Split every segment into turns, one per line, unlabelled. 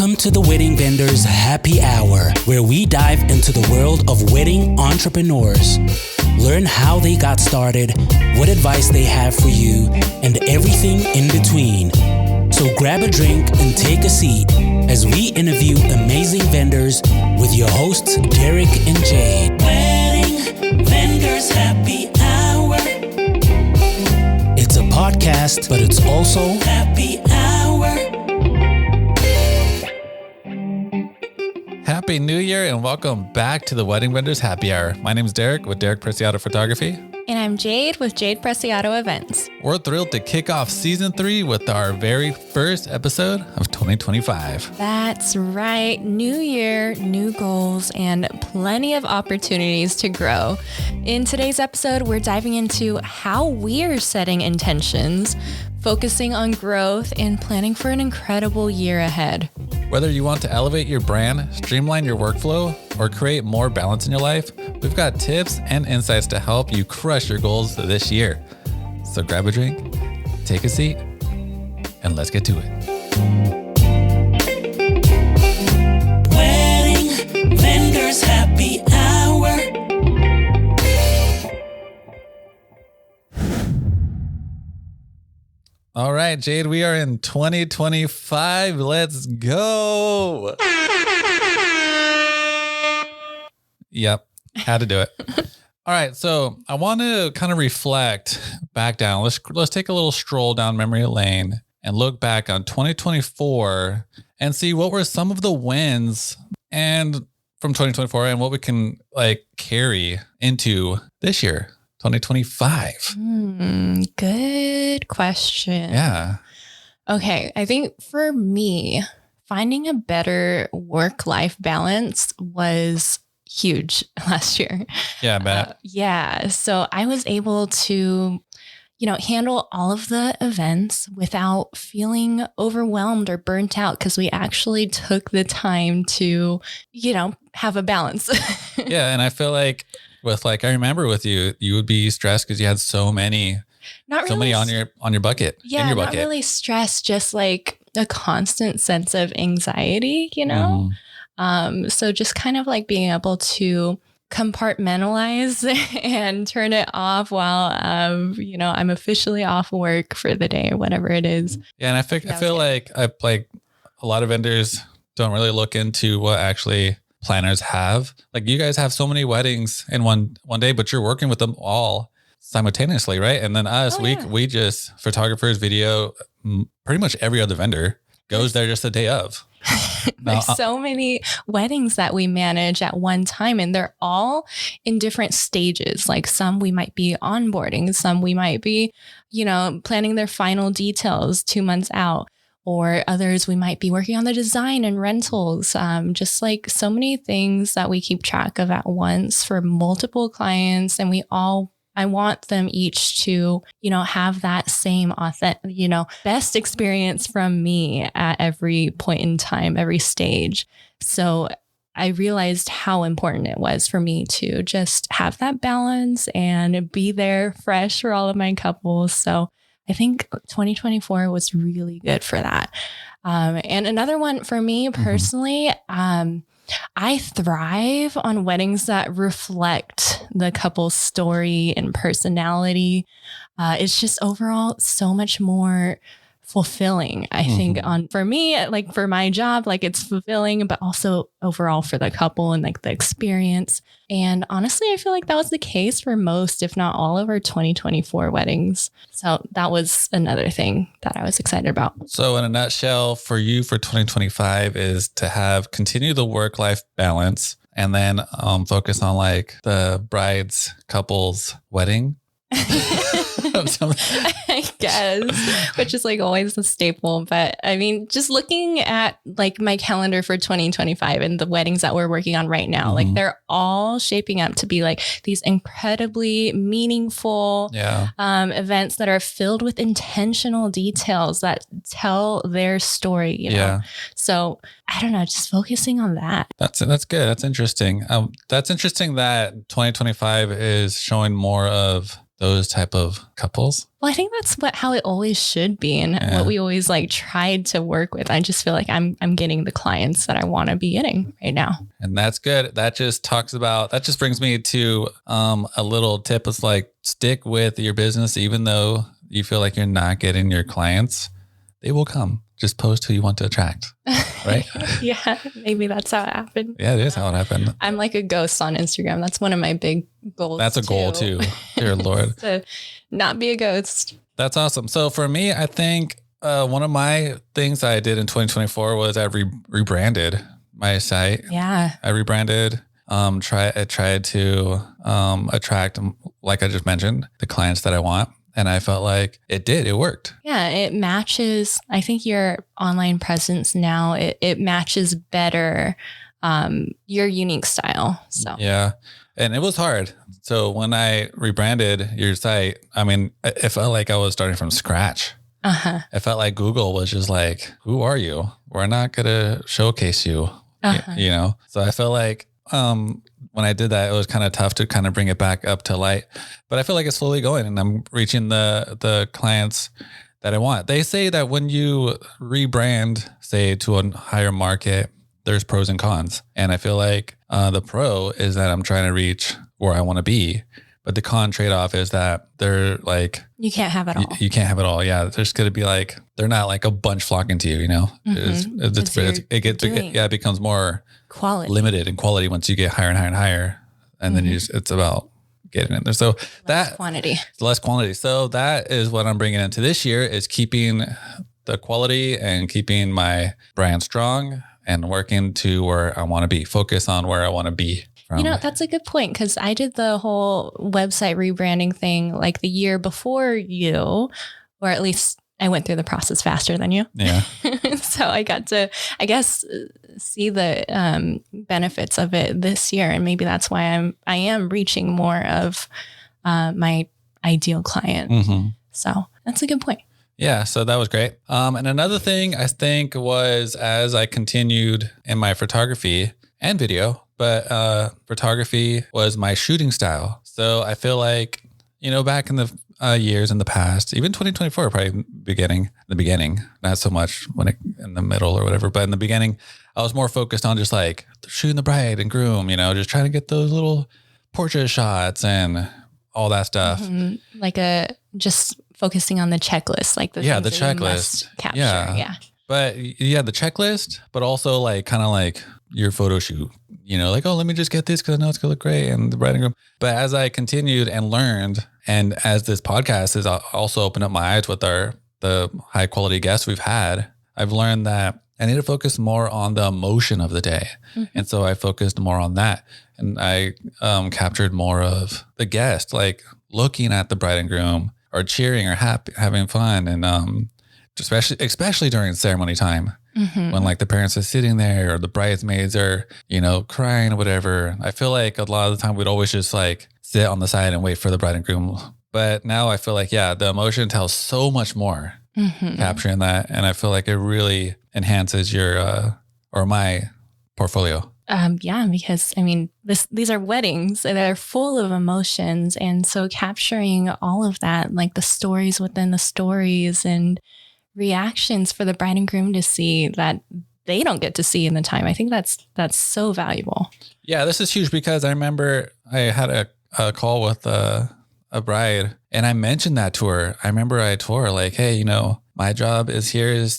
Welcome to the Wedding Vendors Happy Hour, where we dive into the world of wedding entrepreneurs. Learn how they got started, what advice they have for you, and everything in between. So grab a drink and take a seat as we interview amazing vendors with your hosts, Derek and Jade. Wedding Vendors Happy Hour. It's a podcast, but it's also happy hour.
Happy New Year and welcome back to the Wedding Vendors Happy Hour. My name is Derek with Derek Preciado Photography.
And I'm Jade with Jade Preciado Events.
We're thrilled to kick off season 3 with our very first episode of 2025.
That's right. New year, new goals, and plenty of opportunities to grow. In today's episode, we're diving into how we're setting intentions, focusing on growth, and planning for an incredible year ahead.
Whether you want to elevate your brand, streamline your workflow, or create more balance in your life, we've got tips and insights to help you crush your goals this year. So grab a drink, take a seat, and let's get to it.
Wedding Vendors Happy Hour.
All right, Jade, we are in 2025. Let's go. Yep, had to do it. All right, so I want to kind of reflect back down. Let's take a little stroll down memory lane and look back on 2024 and see what were some of the wins and from 2024 and what we can carry into this year, 2025.
Good question.
Yeah.
Okay, I think for me, finding a better work-life balance was huge last year.
Yeah, I bet.
Yeah. So I was able to, handle all of the events without feeling overwhelmed or burnt out because we actually took the time to, have a balance.
Yeah. And I feel like I remember with you, you would be stressed because you had so many on your bucket.
Yeah.
In your
not
bucket.
really stressed, just like a constant sense of anxiety, So just kind of like being able to compartmentalize and turn it off while, I'm officially off work for the day or whatever it is.
Yeah. And I feel like a lot of vendors don't really look into what actually planners have. Like you guys have so many weddings in one day, but you're working with them all simultaneously, right? And then us, we just photographers, video, pretty much every other vendor goes there just the day of.
There's so many weddings that we manage at one time, and they're all in different stages. Like some we might be onboarding, some we might be, planning their final details 2 months out, or others we might be working on the design and rentals. Just like so many things that we keep track of at once for multiple clients, and I want them each to, have that same authentic, best experience from me at every point in time, every stage. So I realized how important it was for me to just have that balance and be there fresh for all of my couples. So I think 2024 was really good for that. And another one for me personally, I thrive on weddings that reflect the couple's story and personality. It's just overall so much more fulfilling, I think, for me, like for my job, like it's fulfilling, but also overall for the couple and like the experience. And honestly, I feel like that was the case for most, if not all of our 2024 weddings. So that was another thing that I was excited about.
So in a nutshell for you for 2025 is to continue the work-life balance and then focus on like the bride's couple's wedding.
I guess, which is like always a staple. But I mean, just looking at like my calendar for 2025 and the weddings that we're working on right now, like they're all shaping up to be like these incredibly meaningful events that are filled with intentional details that tell their story, you know? So I don't know, just focusing on that.
That's good. That's interesting. That's interesting that 2025 is showing more of those type of couples.
Well, I think that's how it always should be, and what we always like tried to work with. I just feel like I'm getting the clients that I want to be getting right now.
And that's good. That just brings me to a little tip. It's like, stick with your business, even though you feel like you're not getting your clients, they will come. Just post who you want to attract, right?
Yeah, maybe that's how it happened.
Yeah, it is how it happened.
I'm like a ghost on Instagram. That's one of my big goals.
That's a goal too. Dear Lord.
To not be a ghost.
That's awesome. So for me, I think one of my things I did in 2024 was I rebranded my site.
Yeah.
I rebranded. I tried to attract, like I just mentioned, the clients that I want. And I felt like it worked.
Yeah, it matches. I think your online presence now, it matches better your unique style. So
yeah. And it was hard. So when I rebranded your site, I mean, it felt like I was starting from scratch. It felt like Google was just like, who are you? We're not going to showcase you, you know? So I felt like when I did that, it was kind of tough to kind of bring it back up to light, but I feel like it's slowly going and I'm reaching the clients that I want. They say that when you rebrand, say to a higher market, there's pros and cons. And I feel like the pro is that I'm trying to reach where I want to be, but the con trade-off is that they're like,
you can't have it all.
You can't have it all. Yeah. There's going to be like, they're not like a bunch flocking to you, you know, it becomes more
quality,
limited in quality once you get higher and higher and higher. And then it's about getting in there. So less quantity. So that is what I'm bringing into this year, is keeping the quality and keeping my brand strong and working to where I want to be, focus on where I want to be.
You know, that's a good point, because I did the whole website rebranding thing like the year before you, or at least I went through the process faster than you.
Yeah.
So I got to, I guess, see the benefits of it this year. And maybe that's why I am reaching more of my ideal client. So that's a good point.
Yeah. So that was great. And another thing I think was, as I continued in my photography and video, but photography was my shooting style. So I feel like, you know, back in the years in the past, even 2024, probably the beginning, not so much in the middle or whatever, but in the beginning, I was more focused on just like shooting the bride and groom, you know, just trying to get those little portrait shots and all that stuff.
Like just focusing on the checklist, like the checklist. Capture. Yeah.
But yeah, the checklist, but also like kind of like your photo shoot, you know, like, oh, let me just get this because I know it's going to look great and the bride and groom. But as I continued and learned, and as this podcast has also opened up my eyes with the high quality guests we've had, I've learned that I need to focus more on the emotion of the day. And so I focused more on that. And I captured more of the guest, like looking at the bride and groom or cheering or having fun. And especially during ceremony time, when like the parents are sitting there or the bridesmaids are, you know, crying or whatever. I feel like a lot of the time we'd always just like sit on the side and wait for the bride and groom. But now I feel like, yeah, the emotion tells so much more, capturing that. And I feel like it really enhances your, or my portfolio.
Yeah, because I mean, these are weddings and they're full of emotions. And so capturing all of that, like the stories within the stories and reactions for the bride and groom to see that they don't get to see in the time. I think that's so valuable. Yeah,
this is huge, because I remember I had a call with a bride and I mentioned that to her. I remember I told her like, hey, you know, my job is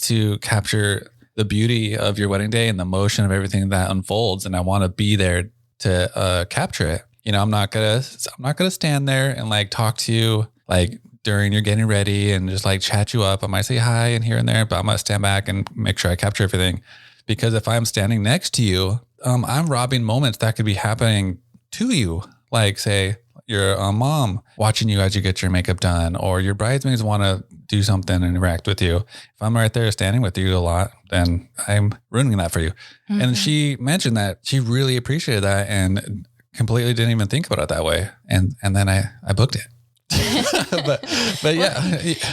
to capture the beauty of your wedding day and the emotion of everything that unfolds. And I want to be there to capture it. You know, I'm not gonna stand there and like talk to you like during you're getting ready and just like chat you up. I might say hi and here and there, but I'm gonna stand back and make sure I capture everything. Because if I'm standing next to you, I'm robbing moments that could be happening to you. Like say your mom watching you as you get your makeup done, or your bridesmaids want to do something and interact with you. If I'm right there standing with you a lot, then I'm ruining that for you. And she mentioned that she really appreciated that and completely didn't even think about it that way. And then I booked it. but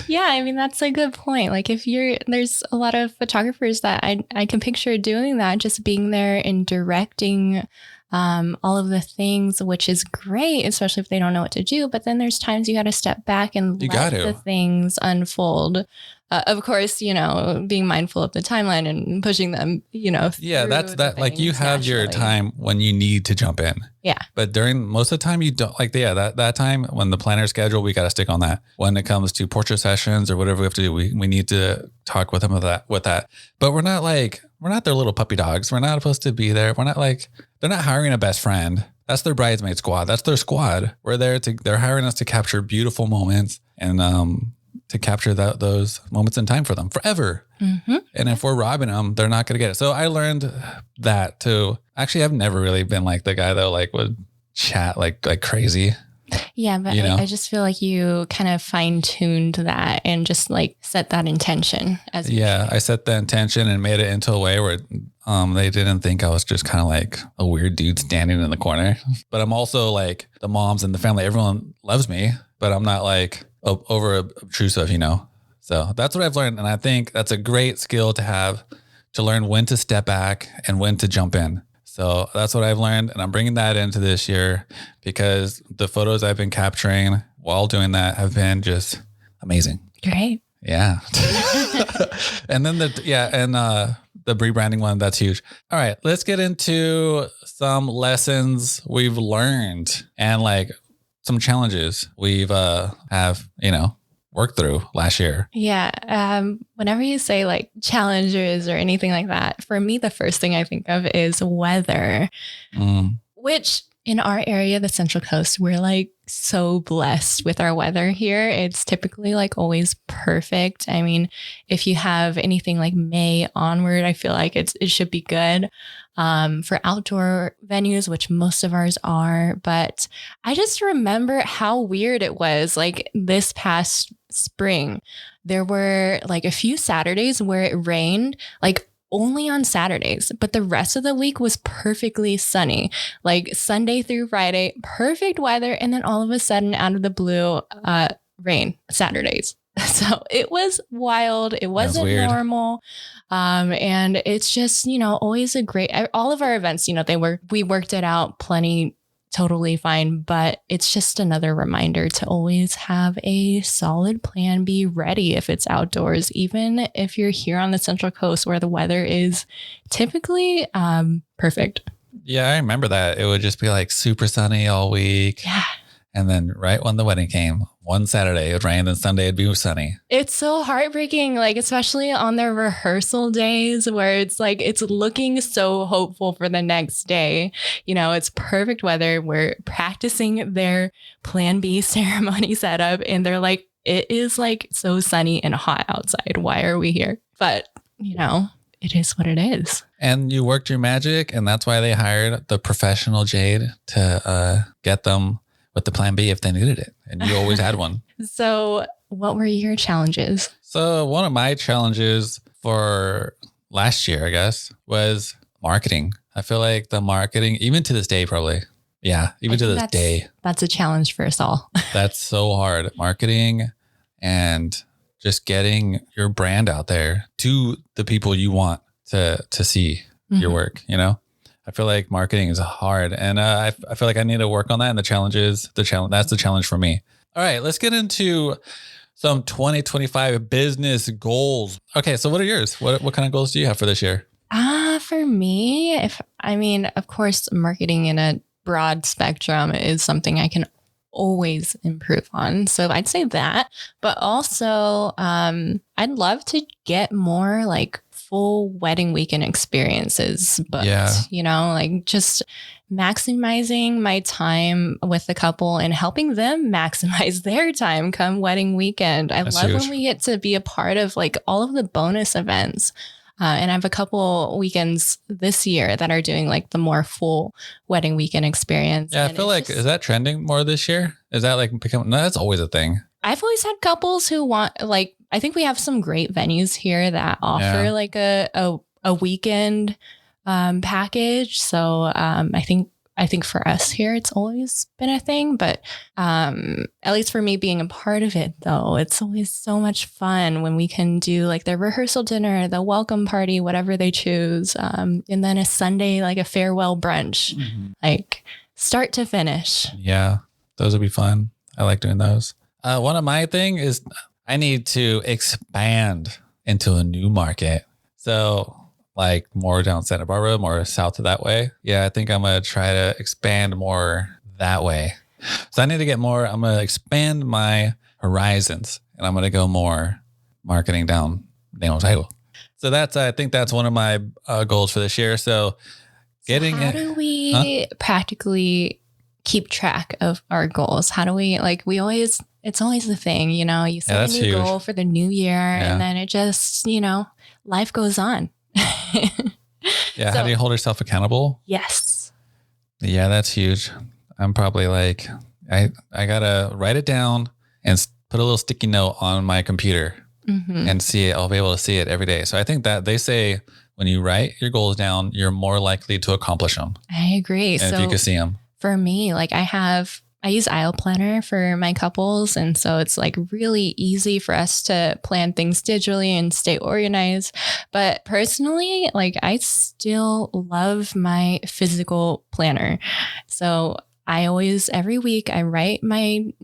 yeah. I mean, that's a good point. Like there's a lot of photographers that I can picture doing that, just being there and directing
all of the things, which is great, especially if they don't know what to do. But then there's times you got to step back and let the things unfold. Of course, being mindful of the timeline and pushing them,
Yeah, that's that. Like you have your time when you need to jump in.
Yeah.
But during most of the time you don't that time when the planner schedule, we got to stick on that. When it comes to portrait sessions or whatever we have to do, we need to talk with them with that. But we're not their little puppy dogs. We're not supposed to be there. We're not they're not hiring a best friend. That's their bridesmaid squad. That's their squad. They're hiring us to capture beautiful moments and, to capture those moments in time for them forever. Mm-hmm. And if we're robbing them, they're not going to get it. So I learned that too. Actually, I've never really been like the guy that would chat like crazy.
Yeah, but I just feel like you kind of fine-tuned that and just set that intention. I set the intention and made it into a way where they didn't think I was just kind of like a weird dude standing in the corner. But I'm also like the moms and the family, everyone loves me, but I'm not over obtrusive, So that's what I've learned. And I think that's a great skill to have, to learn when to step back and when to jump in. So that's what I've learned. And I'm bringing that into this year because the photos I've been capturing while doing that have been just amazing. Great.
Yeah. And then the rebranding one, that's huge. All right, let's get into some lessons we've learned and some challenges we've worked through last year.
Yeah. Whenever you say challenges or anything like that, for me, the first thing I think of is weather, which in our area, the Central Coast, we're so blessed with our weather here. It's typically always perfect. I mean, if you have anything May onward, I feel like it should be good for outdoor venues, which most of ours are. But I just remember how weird it was this past spring. There were a few Saturdays where it rained only on Saturdays, but the rest of the week was perfectly sunny, Sunday through Friday, perfect weather. And then all of a sudden out of the blue, rain Saturdays. So it was wild. It wasn't normal. And it's just, always all of our events, we worked it out plenty, totally fine, but it's just another reminder to always have a solid plan B ready if it's outdoors, even if you're here on the Central Coast where the weather is typically perfect.
Yeah, I remember that. It would just be super sunny all week.
Yeah.
And then right when the wedding came, one Saturday it would rain, and Sunday it'd be sunny.
It's so heartbreaking, especially on their rehearsal days where it's it's looking so hopeful for the next day. It's perfect weather. We're practicing their plan B ceremony setup and they're it is so sunny and hot outside. Why are we here? But, it is what it is.
And you worked your magic, and that's why they hired the professional Jade to get them with the plan B if they needed it. And you always had one.
So what were your challenges?
So one of my challenges for last year, I guess, was marketing. I feel like the marketing, even to this day, probably. Yeah, even to this day.
That's a challenge for us all.
That's so hard. Marketing and just getting your brand out there to the people you want to see your work, I feel like marketing is hard, and I feel like I need to work on that. And that's the challenge for me. All right, let's get into some 2025 business goals. Okay, so what are yours? What kind of goals do you have for this year?
For me, of course, marketing in a broad spectrum is something I can always improve on. So I'd say that, but also I'd love to get more full wedding weekend experiences, but just maximizing my time with the couple and helping them maximize their time come wedding weekend. That's love huge. When we get to be a part of all of the bonus events. And I have a couple weekends this year that are doing the more full wedding weekend experience.
Yeah, I feel is that trending more this year? Is that becoming? No, that's always a thing.
I've always had couples who want I think we have some great venues here that offer a weekend package. So I think I think for us here, it's always been a thing, but at least for me being a part of it though, it's always so much fun when we can do like the rehearsal dinner, the welcome party, whatever they choose. And then a Sunday, like a farewell brunch, like start to finish.
Yeah, those would be fun. I like doing those. One of my thing is I need to expand into a new market. So like more down Santa Barbara, more south of that way. Yeah, I think I'm going to try to expand more that way. So I need to get more, I'm going to expand my horizons and I'm going to go more marketing down Daniel Taigo. So that's, I think that's one of my goals for this year. So getting
how do we practically keep track of our goals? How do we, like, it's always the thing, you know, you set a new goal for the new year and then it just, you know, life goes on.
Yeah. So, how do you hold yourself accountable?
Yes.
Yeah, that's huge. I'm probably like, I gotta write it down and put a little sticky note on my computer and see it. I'll be able to see it every day. So I think that they say when you write your goals down, you're more likely to accomplish them.
I agree.
And
so
if you can see them.
For me, like I use Aisle Planner for my couples. And so it's like really easy for us to plan things digitally and stay organized. But personally, like I still love my physical planner. So I always, every week I write my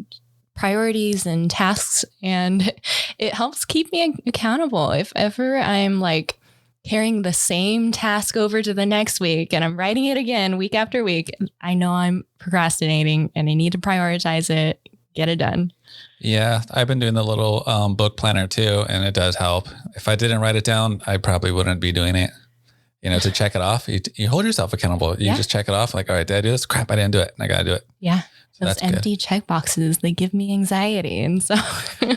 priorities and tasks and it helps keep me accountable. If ever I'm like carrying the same task over to the next week and I'm writing it again week after week, I know I'm procrastinating and I need to prioritize it, get it done.
Yeah, I've been doing the little book planner too, and it does help. If I didn't write it down, I probably wouldn't be doing it. You know, to check it off, you hold yourself accountable. You just check it off like, all right, did I do this? Crap, I didn't do it. And I got to do it.
Yeah.
So
those empty check boxes, they give me anxiety. And so.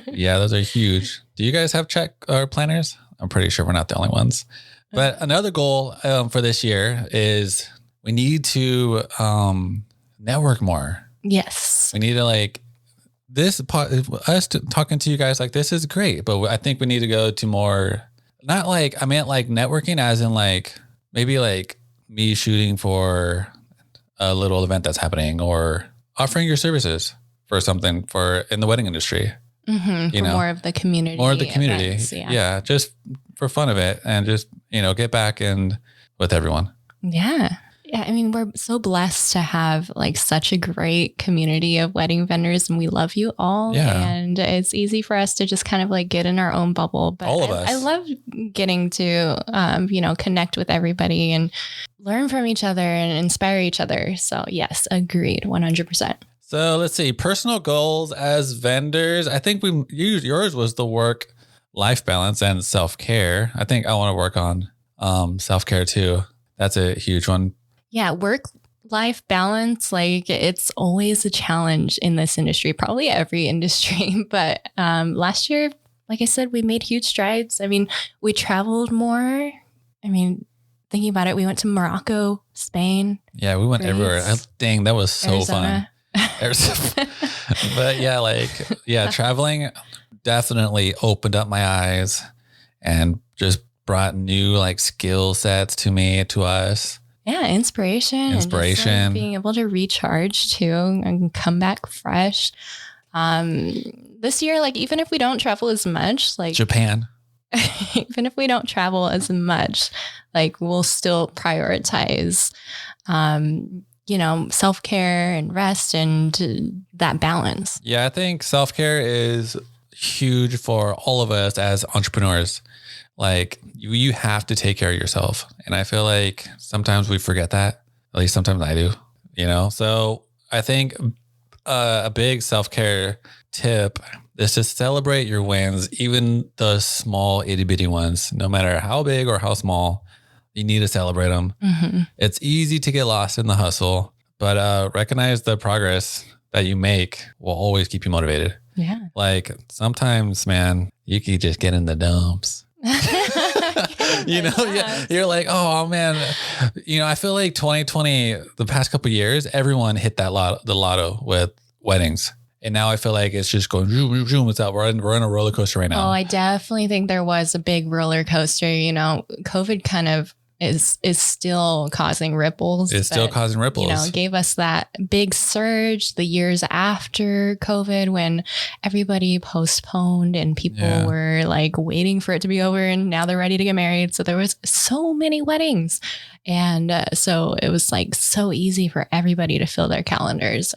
Yeah, those are huge. Do you guys have check or planners? I'm pretty sure we're not the only ones. But another goal for this year is we need to network more.
Yes.
We need to like us talking to you guys like this is great, but I think we need to go to more, not like, I meant like networking as in like maybe like me shooting for a little event that's happening or offering your services for something for in the wedding industry.
You know, more of the community.
More of the community.
Events,
yeah. Just for fun of it and just, you know, get back and with everyone.
Yeah. Yeah. I mean, we're so blessed to have like such a great community of wedding vendors and we love you all.
Yeah.
And it's easy for us to just kind of like get in our own bubble. But
all of us.
I love getting to, you know, connect with everybody and learn from each other and inspire each other. So yes, agreed. 100%.
So let's see, personal goals as vendors. I think yours was the work-life balance and self-care. I think I want to work on self-care too. That's a huge one.
Yeah, work-life balance, like it's always a challenge in this industry, probably every industry. But last year, like I said, we made huge strides. I mean, we traveled more. I mean, thinking about it, we went to Morocco, Spain.
Yeah, we went everywhere. Dang, that was so fun. But yeah, traveling definitely opened up my eyes and just brought new like skill sets to us.
Yeah, inspiration. And just, like, being able to recharge too and come back fresh. This year, like even if we don't travel as much, like
Japan.
Even if we don't travel as much, like we'll still prioritize you know, self-care and rest and that balance.
Yeah, I think self-care is huge for all of us as entrepreneurs. Like you have to take care of yourself. And I feel like sometimes we forget that. At least sometimes I do, you know? So I think a big self-care tip is to celebrate your wins, even the small itty bitty ones, no matter how big or how small. You need to celebrate them. It's easy to get lost in the hustle, but recognize the progress that you make will always keep you motivated.
Yeah.
Like sometimes, man, you can just get in the dumps. You know, you're like, oh man, you know, I feel like 2020, the past couple of years, everyone hit the lotto with weddings. And now I feel like it's just going zoom, zoom. It's out. We're in a roller coaster right now.
Oh, I definitely think there was a big roller coaster. You know, COVID kind of is still causing ripples.
It's still causing ripples.
You know, gave us that big surge the years after COVID when everybody postponed and people were like waiting for it to be over, and now they're ready to get married. So there was so many weddings. And so it was like so easy for everybody to fill their calendars.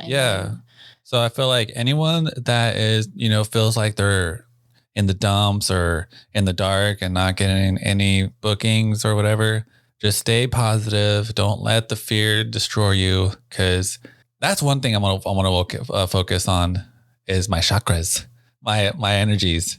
So I feel like anyone that is, you know, feels like they're in the dumps or in the dark and not getting any bookings or whatever, just stay positive. Don't let the fear destroy you, because that's one thing I'm gonna focus on is my chakras, my energies.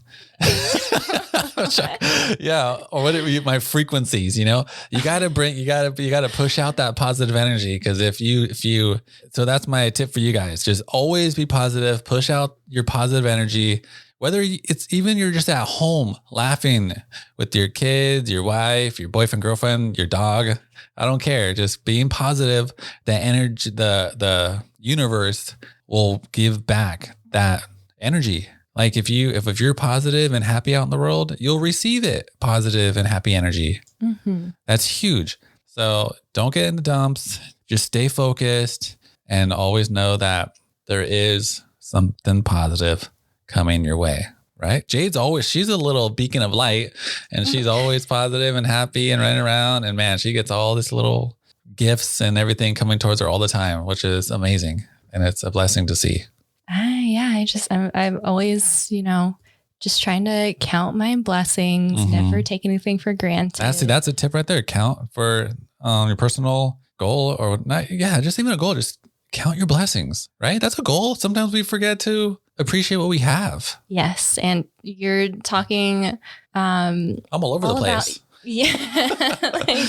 Or my frequencies. You know, you gotta push out that positive energy, because if you so that's my tip for you guys. Just always be positive. Push out your positive energy. Whether it's even you're just at home laughing with your kids, your wife, your boyfriend, girlfriend, your dog, I don't care. Just being positive, the energy, the universe will give back that energy. Like if you're positive and happy out in the world, you'll receive it, positive and happy energy. Mm-hmm. That's huge. So don't get in the dumps. Just stay focused and always know that there is something positive coming your way, right? Jade's she's a little beacon of light, and she's always positive and happy and running around. And man, she gets all this little gifts and everything coming towards her all the time, which is amazing. And it's a blessing to see.
I'm always, you know, just trying to count my blessings, never take anything for granted.
That's a tip right there. Count for your personal goal, or not. Yeah, just even a goal. Just count your blessings, right? That's a goal. Sometimes we forget to appreciate what we have.
Yes. And you're talking,
I'm all over the place.
Like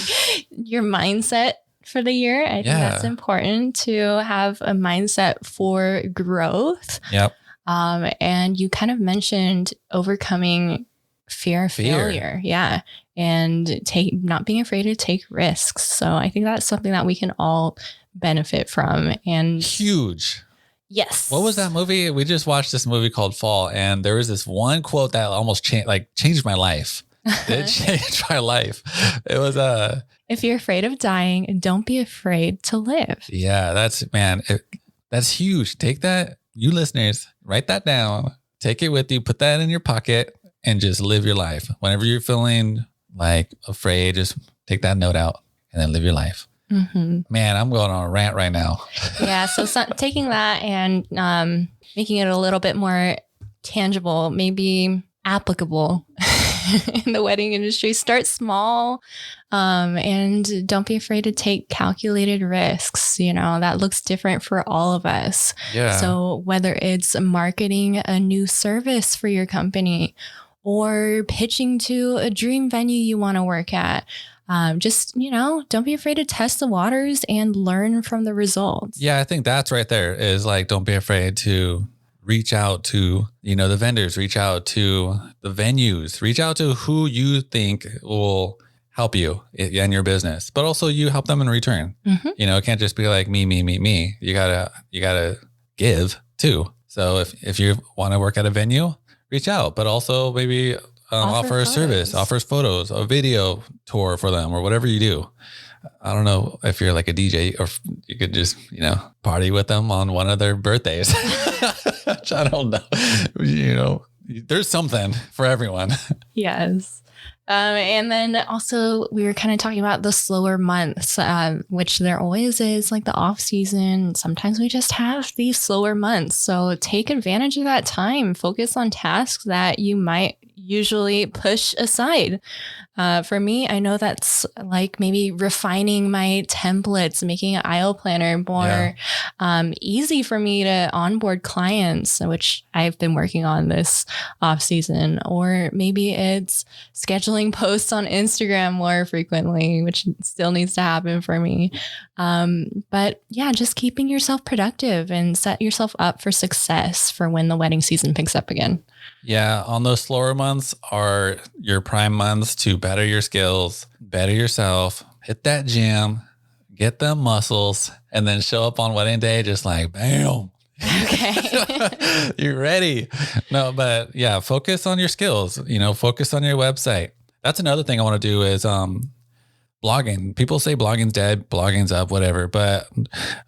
your mindset for the year. I think that's important to have a mindset for growth.
Yep.
And you kind of mentioned overcoming fear of failure. Yeah. And not being afraid to take risks. So I think that's something that we can all benefit from. And
huge.
Yes.
What was that movie? We just watched this movie called Fall, and there was this one quote that almost changed my life. It changed my life. It was
if you're afraid of dying, don't be afraid to live.
Yeah, that's huge. Take that, you listeners, write that down, take it with you, put that in your pocket, and just live your life. Whenever you're feeling like afraid, just take that note out and then live your life. Mm-hmm. Man, I'm going on a rant right now.
Yeah. So taking that and making it a little bit more tangible, maybe applicable in the wedding industry. Start small and don't be afraid to take calculated risks. You know, that looks different for all of us.
Yeah.
So whether it's marketing a new service for your company or pitching to a dream venue you want to work at, just, you know, don't be afraid to test the waters and learn from the results.
Yeah, I think that's right there is like, don't be afraid to reach out to, you know, the vendors, reach out to the venues, reach out to who you think will help you and your business, but also you help them in return. Mm-hmm. You know, it can't just be like me. You gotta give too. So if you want to work at a venue, reach out, but also maybe offer a service, offers photos, a video tour for them or whatever you do. I don't know if you're like a DJ or if you could just, you know, party with them on one of their birthdays. I don't know. You know, there's something for everyone.
Yes. And then also we were kind of talking about the slower months, which there always is, like the off season. Sometimes we just have these slower months. So take advantage of that time. Focus on tasks that you might usually push aside. For me, I know that's like maybe refining my templates, making an aisle planner more easy for me to onboard clients, which I've been working on this off season. Or maybe it's scheduling posts on Instagram more frequently, which still needs to happen for me. But yeah, just keeping yourself productive and set yourself up for success for when the wedding season picks up again.
Yeah, on those slower months are your prime months to better your skills, better yourself, hit that gym, get them muscles, and then show up on wedding day just like, bam.
Okay.
You're ready. No, but yeah, focus on your skills, you know, focus on your website. That's another thing I want to do is blogging. People say blogging's dead, blogging's up, whatever. But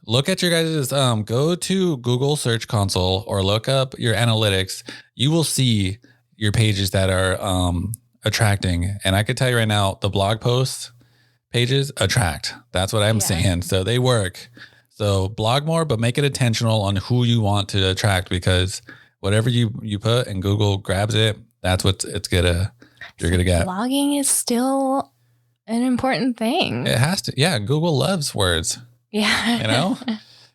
look at your guys' go to Google Search Console or look up your analytics. You will see your pages that are attracting. And I could tell you right now, the blog posts pages attract. That's what I'm saying. So they work. So blog more, but make it intentional on who you want to attract, because whatever you put and Google grabs it, that's what you're gonna get.
Blogging is still an important thing.
It has to. Yeah. Google loves words.
Yeah.
You know,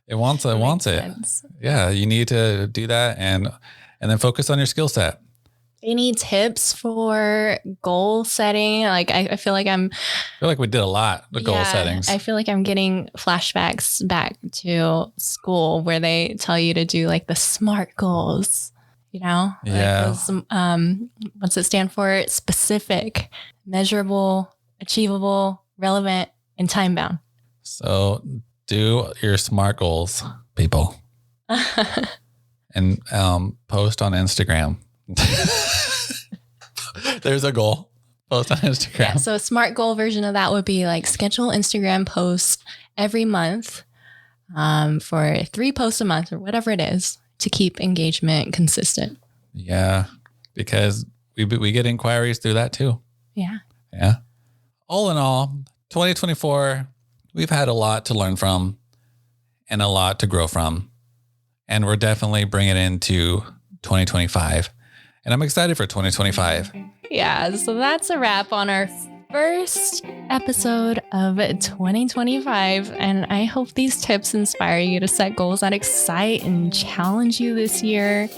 it wants it. Yeah. You need to do that and then focus on your skill set.
Any tips for goal setting? Like, I feel like
we did a lot of goal settings.
I feel like I'm getting flashbacks back to school where they tell you to do like the SMART goals, you know?
Yeah.
Like those, what's it stand for? Specific, measurable, achievable, relevant, and time bound.
So do your SMART goals, people. And post on Instagram. There's a goal. Post on Instagram.
Yeah, so a SMART goal version of that would be like schedule Instagram posts every month for 3 posts a month or whatever it is to keep engagement consistent.
Yeah, because we get inquiries through that too.
Yeah.
Yeah. All in all, 2024, we've had a lot to learn from and a lot to grow from. And we're definitely bringing it into 2025. And I'm excited for 2025.
Yeah, so that's a wrap on our first episode of 2025. And I hope these tips inspire you to set goals that excite and challenge you this year.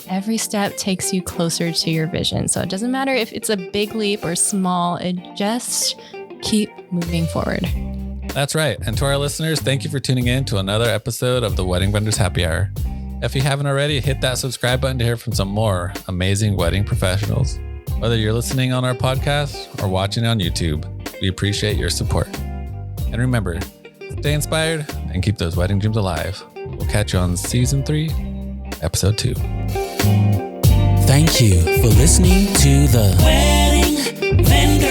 Every step takes you closer to your vision. So it doesn't matter if it's a big leap or small, it just keep moving forward.
That's right. And to our listeners, thank you for tuning in to another episode of the Wedding Vendors Happy Hour. If you haven't already, hit that subscribe button to hear from some more amazing wedding professionals. Whether you're listening on our podcast or watching on YouTube, we appreciate your support. And remember, stay inspired and keep those wedding dreams alive. We'll catch you on season 3, episode 2.
Thank you for listening to the Wedding Vendors